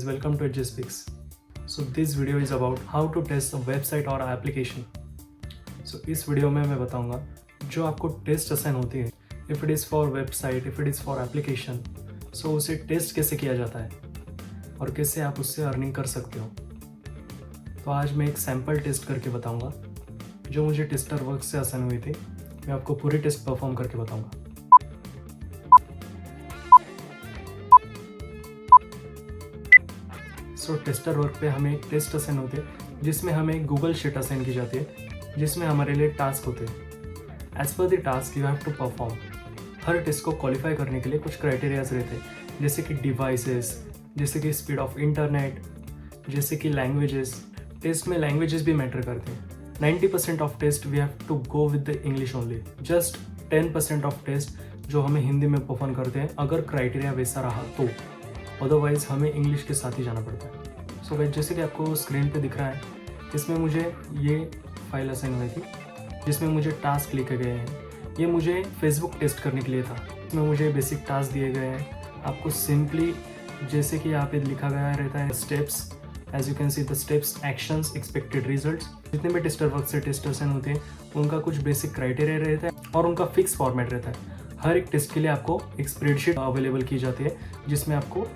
guys, welcome to Edge Speaks. So this video is about how to test a website or application. So इस video में मैं बताऊंगा जो आपको test assign होती है, if it is for website, if it is for application, so उसे test कैसे किया जाता है और कैसे आप उससे अर्निंग कर सकते हो। तो आज मैं एक सैम्पल टेस्ट करके बताऊंगा जो मुझे टेस्टर वर्क से असाइन हुई थी। मैं आपको पूरी टेस्ट परफॉर्म करके बताऊंगा। सो टेस्टर वर्क पे हमें एक टेस्ट असाइन होते हैं जिसमें हमें गूगल शीट असाइन की जाती है जिसमें हमारे लिए टास्क होते हैं। As per the task you have to perform. हर टेस्ट को क्वालिफाई करने के लिए कुछ क्राइटेरियाज रहते हैं, जैसे कि डिवाइसेस, जैसे कि स्पीड ऑफ इंटरनेट, जैसे कि लैंग्वेजेस। टेस्ट में लैंग्वेजेस भी मैटर करते हैं। 90% of test we have to go with the English only. Just 10% of test जो हमें हिंदी में परफॉर्म करते हैं अगर क्राइटेरिया वैसा रहा तो, अदरवाइज हमें इंग्लिश के साथ ही जाना पड़ता है। सो गाइस, जैसे कि आपको स्क्रीन पे दिख रहा है, इसमें मुझे ये फाइल असाइन हुई थी जिसमें मुझे टास्क लिखे गए हैं। ये मुझे फेसबुक टेस्ट करने के लिए था। इसमें मुझे बेसिक टास्क दिए गए हैं। आपको सिंपली जैसे कि यहाँ पे लिखा गया रहता है steps, as you can see the steps, actions, expected results. जितने भी टेस्टर वर्क से टेस्ट असाइन होते हैं उनका कुछ बेसिक क्राइटेरिया रहता है और उनका फिक्स फॉर्मेट रहता है। हर एक टेस्ट के लिए आपको एक स्प्रेडशीट अवेलेबल की जाती है जिसमें आपको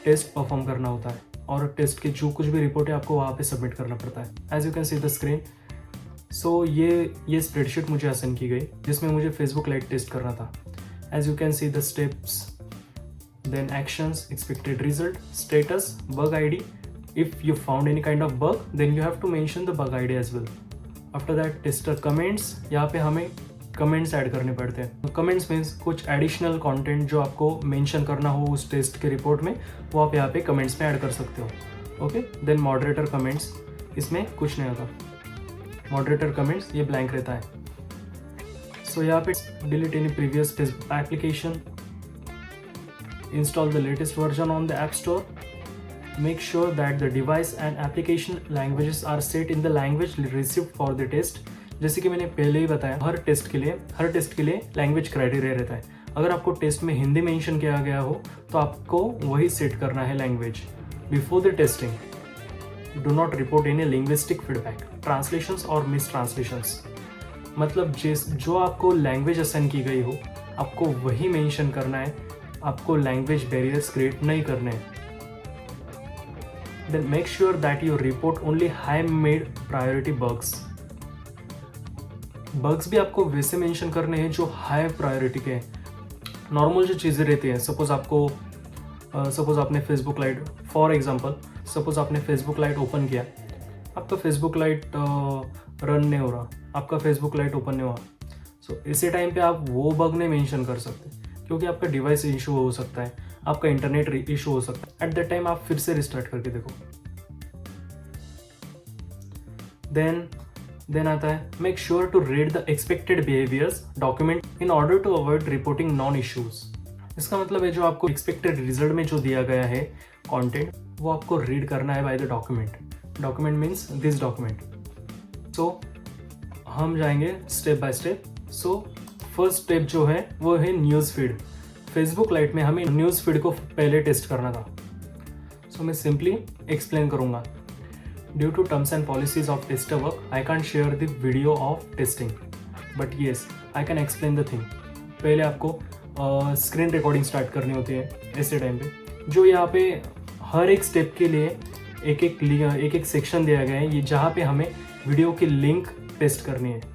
टेस्ट परफॉर्म करना होता है और टेस्ट की जो कुछ भी रिपोर्ट है आपको वहाँ पे सबमिट करना पड़ता है। As you can see the screen. So ये स्प्रेडशीट मुझे असाइन की गई जिसमें मुझे फेसबुक लाइट टेस्ट करना था। As you can see the steps, then actions, expected result, status, bug ID. If you found any kind of bug, then you have to mention the bug ID as well. After that, tester comments. यहाँ पे हमें comments add करने पड़ते हैं। Comments means कुछ additional content जो आपको mention करना हो उस टेस्ट के रिपोर्ट में, वो आप यहाँ पे कमेंट्स में ऐड कर सकते हो। Okay, then moderator comments. इसमें कुछ नहीं होता, मॉडरेटर कमेंट्स ये ब्लैंक रहता है। सो यहाँ पे delete any previous Facebook application, install the latest version on the app store, make sure that the device and application languages are set in the language received for the test। जैसे कि मैंने पहले ही बताया, हर test के लिए language criteria रहता है। अगर आपको टेस्ट में हिंदी मेंशन किया गया हो तो आपको वही सेट करना है language. Before the testing do not report any linguistic feedback, translations और मिस ट्रांसलेशंस। मतलब जो आपको लैंग्वेज असाइन की गई हो आपको वही मेंशन करना है, आपको लैंग्वेज बैरियर्स क्रिएट नहीं करने हैं। Then make sure that you report only high made priority bugs। Bugs भी आपको वैसे मेंशन करने हैं जो हाई प्रायोरिटी के हैं। नॉर्मल जो चीज़ें रहती हैं, सपोज आपने Facebook light, for example suppose आपने फेसबुक लाइट ओपन किया, आपका फेसबुक लाइट रन नहीं हो रहा, आपका फेसबुक लाइट ओपन नहीं हुआ। सो इसी टाइम पे आप वो बग नहीं मेंशन कर सकते क्योंकि आपका डिवाइस इशू हो सकता है, आपका इंटरनेट इशू हो सकता है। एट दैट टाइम आप फिर से रिस्टार्ट करके देखो। देन आता है make sure to read the expected behaviours document in order to avoid reporting non issues. इसका मतलब है जो आपको एक्सपेक्टेड रिजल्ट में जो दिया गया है कंटेंट, वो आपको रीड करना है by the document. Document means this document. So हम जाएंगे step by step. So first step जो है वो है न्यूज़ फीड। फेसबुक लाइट में हमें न्यूज़ फीड को पहले टेस्ट करना था। सो मैं सिंपली एक्सप्लेन करूंगा। Due to terms and policies of tester work I can share the video of testing, but yes I can explain the thing. पहले आपको स्क्रीन रिकॉर्डिंग स्टार्ट करनी होती है ऐसे टाइम पे, जो यहाँ पे हर एक स्टेप के लिए एक एक सेक्शन दिया गया है, ये जहाँ पे हमें वीडियो की लिंक पेस्ट करनी है।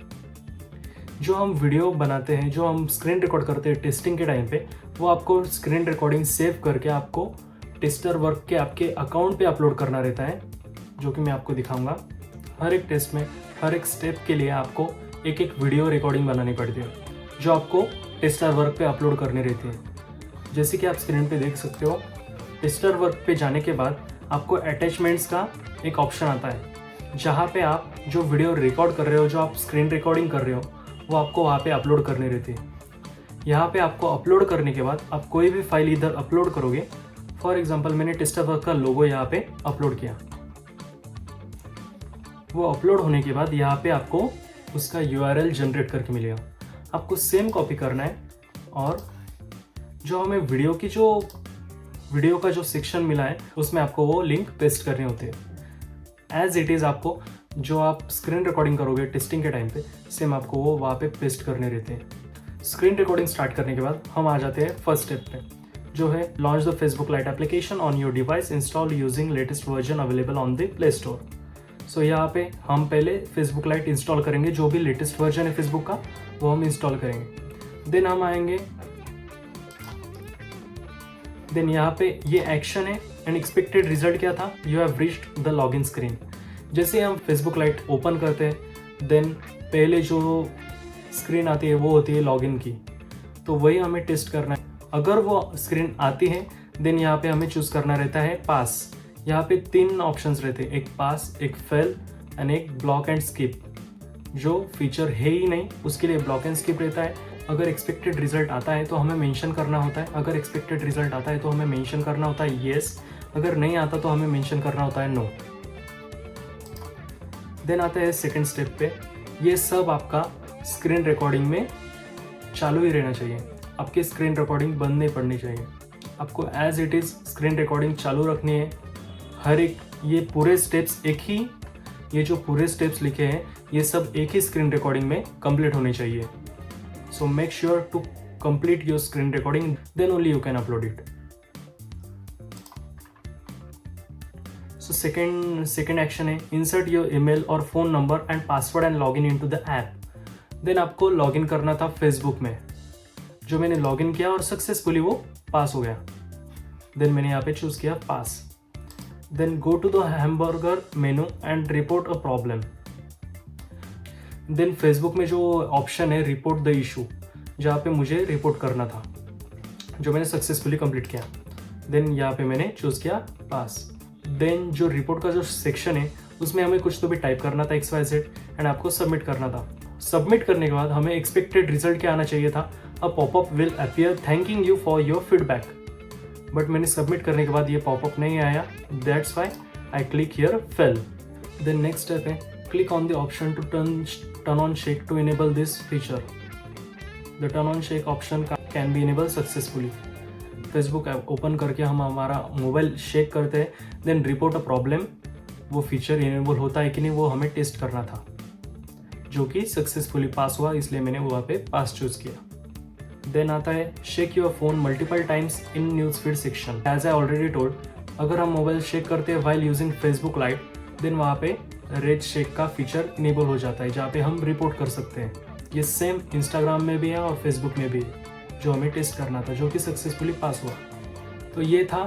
जो हम वीडियो बनाते हैं, जो हम स्क्रीन रिकॉर्ड करते हैं टेस्टिंग के टाइम पे, वो आपको स्क्रीन रिकॉर्डिंग सेव करके आपको टेस्टर वर्क के आपके अकाउंट पे अपलोड करना रहता है, जो कि मैं आपको दिखाऊंगा। हर एक टेस्ट में हर एक स्टेप के लिए आपको एक एक वीडियो रिकॉर्डिंग बनानी पड़ती है जो आपको टेस्टर वर्क पे अपलोड करनी रहती है। जैसे कि आप स्क्रीन पे देख सकते हो, टेस्टर वर्क पे जाने के बाद आपको अटैचमेंट्स का एक ऑप्शन आता है जहाँ पे आप जो वीडियो रिकॉर्ड कर रहे हो, जो आप स्क्रीन रिकॉर्डिंग कर रहे हो, वो आपको वहाँ पे अपलोड करनी रहती है। यहाँ पे आपको अपलोड करने के बाद आप कोई भी फाइल इधर अपलोड करोगे। फॉर एग्जांपल मैंने टेस्टर वर्क का लोगो यहाँ पे अपलोड किया। वो अपलोड होने के बाद यहाँ पे आपको उसका URL जनरेट करके मिलेगा। आपको सेम कॉपी करना है और जो हमें वीडियो की जो वीडियो का जो सेक्शन मिला है उसमें आपको वो लिंक पेस्ट करने होते हैं। एज इट इज़ आपको जो आप स्क्रीन रिकॉर्डिंग करोगे टेस्टिंग के टाइम पे सेम आपको वो वहाँ पे पेस्ट करने रहते हैं। स्क्रीन रिकॉर्डिंग स्टार्ट करने के बाद हम आ जाते हैं फर्स्ट स्टेप पे, जो है launch the Facebook Lite application on your device, install using latest version available on the Play Store. So यहाँ पे हम पहले फेसबुक लाइट इंस्टॉल करेंगे, जो भी लेटेस्ट वर्जन है फेसबुक का वो हम इंस्टॉल करेंगे। देन हम आएंगे, देन यहाँ पे ये एक्शन है एंड एक्सपेक्टेड रिजल्ट क्या था, you have reached the login screen. जैसे हम फेसबुक लाइट ओपन करते हैं देन पहले जो स्क्रीन आती है वो होती है लॉगिन की, तो वही हमें टेस्ट करना है। अगर वो स्क्रीन आती है देन यहाँ पे हमें चूज करना रहता है पास। यहाँ पे 3 ऑप्शंस रहते हैं, एक पास, एक फेल एंड एक ब्लॉक एंड स्किप। जो फीचर है ही नहीं उसके लिए ब्लॉक एंड स्किप रहता है। अगर एक्सपेक्टेड रिजल्ट आता है तो हमें मेंशन करना होता है, अगर एक्सपेक्टेड रिजल्ट आता है तो हमें मेंशन करना होता है येस, अगर नहीं आता तो हमें मेंशन करना होता है नो। देन आता है सेकंड स्टेप पे, ये सब आपका स्क्रीन रिकॉर्डिंग में चालू ही रहना चाहिए, आपकी स्क्रीन रिकॉर्डिंग बंद नहीं पड़नी चाहिए। आपको as it is screen recording चालू रखनी है। हर एक ये पूरे स्टेप्स ये जो पूरे स्टेप्स लिखे हैं ये सब एक ही स्क्रीन रिकॉर्डिंग में कंप्लीट होने चाहिए। So make sure to complete your screen recording, then only you can upload it. So second action है इंसर्ट योर ईमेल और phone number and password and log in into the app. Then आपको log in करना था Facebook में, जो मैंने log in किया और सक्सेसफुली वो पास हो गया। देन मैंने यहाँ पे चूज किया pass. Then go to the hamburger menu and report a problem. Then Facebook में जो ऑप्शन है रिपोर्ट द इशू, जहाँ पे मुझे रिपोर्ट करना था, जो मैंने सक्सेसफुली कंप्लीट किया। देन यहाँ पे मैंने चूज किया पास। देन जो रिपोर्ट का जो सेक्शन है उसमें हमें कुछ तो भी टाइप करना था XYZ एंड आपको सबमिट करना था। सबमिट करने के बाद हमें एक्सपेक्टेड रिजल्ट क्या आना चाहिए था, a popup will appear thanking you for your feedback. But मैंने सबमिट करने के बाद ये पॉपअप नहीं आया, that's why I click here fail. Then next step है click on the option to turn on shake to enable this feature. The turn on shake option can be enable successfully. Facebook app open करके हम हमारा mobile shake करते हैं, then report a problem, वो feature enable होता है कि नहीं वो हमें टेस्ट करना था, जो कि सक्सेसफुली पास हुआ, इसलिए मैंने वहाँ पे पास चूज किया। देन आता है shake your phone multiple times in news feed section. As I already told, अगर हम मोबाइल शेक करते हैं while using Facebook Lite then वहाँ पे रेड शेक का फीचर इनेबल हो जाता है, जहाँ पे हम रिपोर्ट कर सकते हैं। ये सेम इंस्टाग्राम में भी है और फेसबुक में भी है, जो हमें टेस्ट करना था, जो कि सक्सेसफुली पास हुआ। तो ये था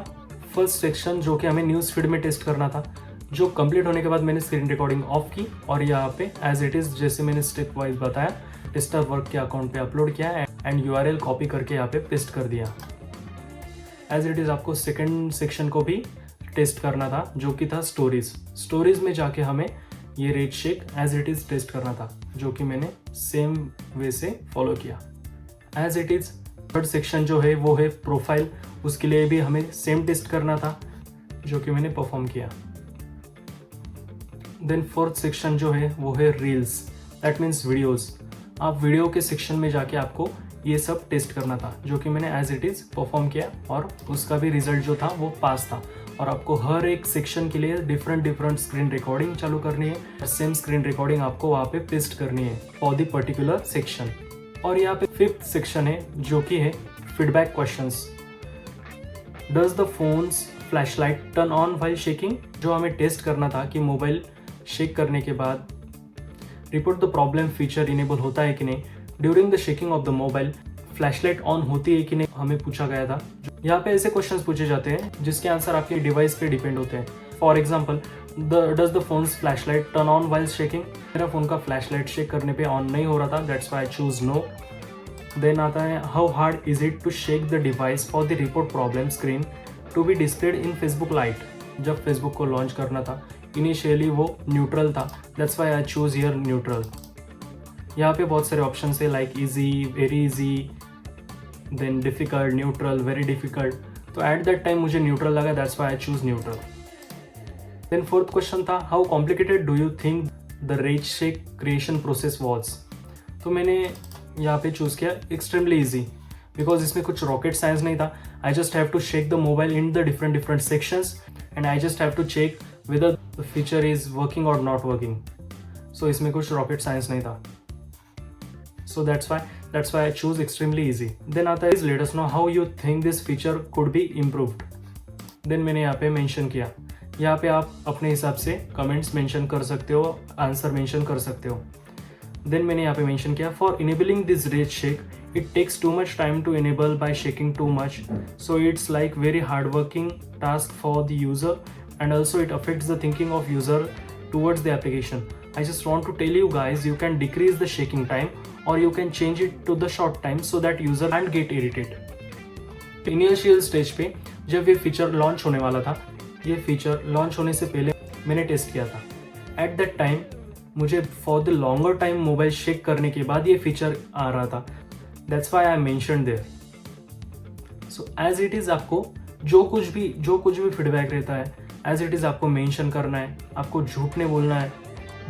फर्स्ट सेक्शन जो कि हमें न्यूज़ फीड में टेस्ट करना था, जो कंप्लीट होने के बाद मैंने स्क्रीन रिकॉर्डिंग ऑफ की और यहाँ पे एज इट इज़ जैसे मैंने स्टेप वाइज बताया टेस्टर वर्क के अकाउंट पे अपलोड किया एंड URL कॉपी करके यहाँ पे पेस्ट कर दिया। एज इट इज़ आपको सेकंड सेक्शन को भी टेस्ट करना था, जो कि था स्टोरीज में जाके हमें ये red shake as it is test करना था, जो कि मैंने सेम वे से फॉलो किया। As it is third section जो है वो है प्रोफाइल, उसके लिए भी हमें सेम टेस्ट करना था, जो कि मैंने परफॉर्म किया। देन फोर्थ सेक्शन जो है वो है रील्स, दैट मीन्स वीडियोज़। आप वीडियो के सेक्शन में जाके आपको ये सब टेस्ट करना था, जो कि मैंने एज इट इज़ परफॉर्म किया और उसका भी रिजल्ट जो था वो पास था। और आपको हर एक सेक्शन के लिए डिफरेंट स्क्रीन रिकॉर्डिंग चालू करनी है, सेम स्क्रीन रिकॉर्डिंग आपको वहाँ पे पेस्ट करनी है फॉर द पर्टिकुलर सेक्शन। और यहाँ पे फिफ्थ सेक्शन है जो कि है feedback questions. Does the phone's flashlight turn on while shaking, जो हमें टेस्ट करना था कि मोबाइल शेक करने के बाद report the problem feature enable होता है कि नहीं, during the shaking of the mobile flashlight on होती है कि नहीं, हमें पूछा गया था। यहाँ पे ऐसे क्वेश्चंस पूछे जाते हैं जिसके आंसर आपके डिवाइस पे डिपेंड होते हैं। For example, does the phone's flashlight turn on while shaking, मेरा फोन का फ्लैशलाइट शेक करने पे ऑन नहीं हो रहा था, that's why I choose no. Then आता है how hard is it to shake the device for the report problem screen to be displayed in Facebook Lite. जब फेसबुक को लॉन्च करना था इनिशियली वो न्यूट्रल था, that's why I choose here neutral. यहाँ पे बहुत सारे ऑप्शन है like easy, very easy, then difficult, neutral, very difficult. तो एट दैट टाइम मुझे न्यूट्रल लगा, that's why I choose neutral. Then fourth question था how complicated do you think the red shake creation process was. तो मैंने यहाँ पे choose किया extremely easy. Because इसमें कुछ रॉकेट साइंस नहीं था. I just have to shake the mobile in the different different sections and I just have to check whether the feature is working or not working. So इसमें कुछ rocket science नहीं था. So that's why I choose extremely easy. Then आता है let us know how you think this feature could be improved. Then मैंने यहाँ पे mention किया. यहाँ पे आप अपने हिसाब से comments mention कर सकते हो, answer mention कर सकते हो. Then मैंने यहाँ पे mention किया for enabling this rage shake, it takes too much time to enable by shaking too much. So it's like very hardworking task for the user. And also it affects the thinking of user towards the application. I just want to tell you guys, you can decrease the shaking time or you can change it to the short time so that user can't get irritated. Initial stage पे जब ये feature launch होने वाला था, ये feature launch होने से पहले मैंने टेस्ट किया था. एट दैट टाइम मुझे for the longer time mobile shake करने के बाद ये फीचर आ रहा था. That's why I mentioned there. So as it is आपको जो कुछ भी फीडबैक रहता है एज इट इज़ आपको मेंशन करना है, आपको झूठ नहीं बोलना है.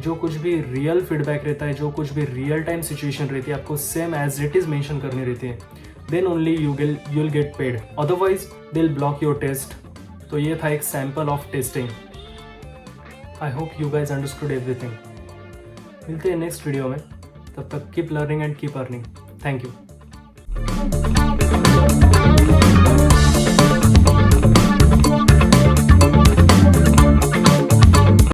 जो कुछ भी रियल फीडबैक रहता है, जो कुछ भी रियल टाइम सिचुएशन रहती है, आपको same as it is mention करनी रहती है. Then only you will get paid, otherwise they will block your test. तो ये था एक sample of testing. I hope you guys understood everything. मिलते हैं नेक्स्ट वीडियो में. तब तक keep learning and keep earning. Thank you.